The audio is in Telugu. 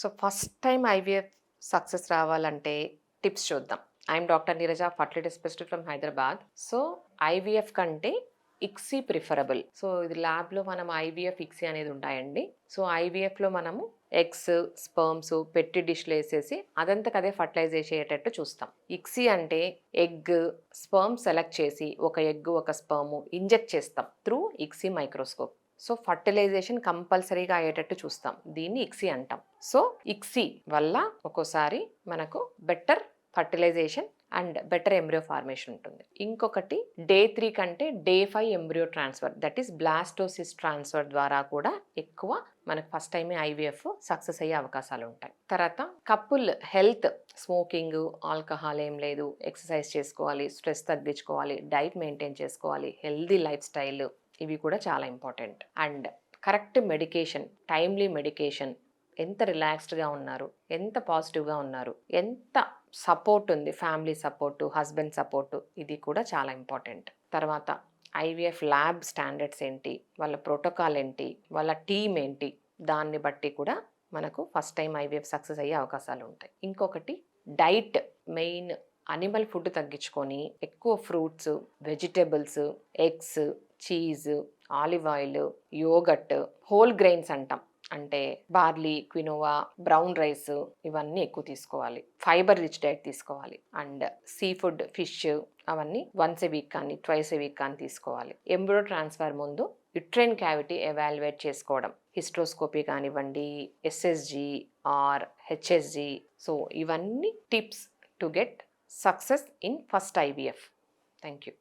So first time IVF success రావాలంటే టిప్స్ చూద్దాం. I'm doctor Neeraja, fertility specialist from Hyderabad. So IVF కంటే ఇక్సీ ప్రిఫరబుల్. సో ఇది ల్యాబ్లో మనం ఐవీఎఫ్ ఇక్సీ అనేది ఉంటాయండి. సో ఐవీఎఫ్లో మనము ఎగ్స్, స్పర్మ్స్ పెట్టి డిష్లో వేసేసి అదంతకదే ఫర్టిలైజ్ చేసేటట్టు చూస్తాం. ఇక్సీ అంటే ఎగ్, స్పర్మ్ సెలెక్ట్ చేసి ఒక ఎగ్, ఒక స్పర్మ్ ఇంజెక్ట్ చేస్తాం through ICSI microscope. So fertilization కంపల్సరీగా అయ్యేటట్టు చూస్తాం. దీన్ని ఇక్సీ అంటాం. సో ఇక్సీ వల్ల ఒక్కోసారి మనకు better fertilization and better embryo formation ఉంటుంది. ఇంకొకటి డే 3 కంటే day 5 embryo transfer, that is blastocyst transfer ద్వారా కూడా ఎక్కువ మనకు ఫస్ట్ టైమే ఐవీఎఫ్ సక్సెస్ అయ్యే అవకాశాలు ఉంటాయి. తర్వాత కపుల్ హెల్త్, స్మోకింగ్, ఆల్కహాల్ ఏం లేదు, ఎక్సర్సైజ్ చేసుకోవాలి, స్ట్రెస్ తగ్గించుకోవాలి, డైట్ మెయింటైన్ చేసుకోవాలి, హెల్దీ లైఫ్ స్టైల్, ఇవి కూడా చాలా important. And correct medication, timely medication, ఎంత రిలాక్స్డ్గా ఉన్నారు, ఎంత పాజిటివ్గా ఉన్నారు, ఎంత సపోర్ట్ ఉంది, ఫ్యామిలీ సపోర్టు, హస్బెండ్ సపోర్టు, ఇది కూడా చాలా ఇంపార్టెంట్. తర్వాత ఐవీఎఫ్ ల్యాబ్ స్టాండర్డ్స్ ఏంటి, వాళ్ళ ప్రోటోకాల్ ఏంటి, వాళ్ళ టీమ్ ఏంటి, దాన్ని బట్టి కూడా మనకు ఫస్ట్ టైం ఐవీఎఫ్ సక్సెస్ అయ్యే అవకాశాలు ఉంటాయి. ఇంకొకటి డైట్, మెయిన్ అనిమల్ ఫుడ్ తగ్గించుకొని ఎక్కువ fruits, vegetables, eggs, cheese, olive oil, yogurt, whole grains అంటాం, అంటే బార్లీ, క్వినోవా, బ్రౌన్ రైస్, ఇవన్నీ ఎక్కువ తీసుకోవాలి. ఫైబర్ రిచ్ డైట్ తీసుకోవాలి. అండ్ సీ ఫుడ్, ఫిష్, అవన్నీ వన్స్ ఏ వీక్ కానీ ట్వైస్ ఏ వీక్ కానీ తీసుకోవాలి. ఎంబ్రియో ట్రాన్స్ఫర్ ముందు యుట్రైన్ క్యావిటీ ఎవాల్యుయేట్ చేసుకోవడం, హిస్ట్రోస్కోపీ కానివ్వండి, ఎస్ఎస్జి ఆర్ హెచ్ఎస్జి. సో ఇవన్నీ tips to get success in first IVF. Thank you.